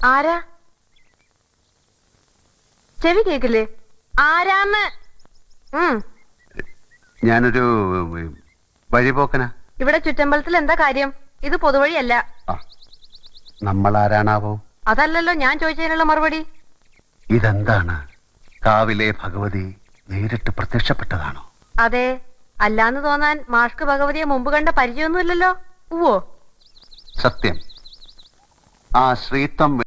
ആരാ? ചെവി കേക്കില്ലേ? ആരാന്ന്? ഞാനൊരു വഴിപോക്കനാ. ഇവിടെ ചുറ്റമ്പലത്തിൽ എന്താ കാര്യം? ഇത് പൊതുവഴിയല്ല. നമ്മൾ ആരാണാവോ? അതല്ലല്ലോ ഞാൻ ചോദിച്ചതിനുള്ള മറുപടി. ഇതെന്താണ്? കാവിലെ ഭഗവതി നേരിട്ട് പ്രത്യക്ഷപ്പെട്ടതാണോ? അതെ. അല്ലാന്ന് തോന്നാൻ മാഷ്ക്ക് ഭഗവതിയെ മുമ്പ് കണ്ട പരിചയമൊന്നുമില്ലല്ലോ. ഉവ്വോ? സത്യം. ആ ശ്രീത്വം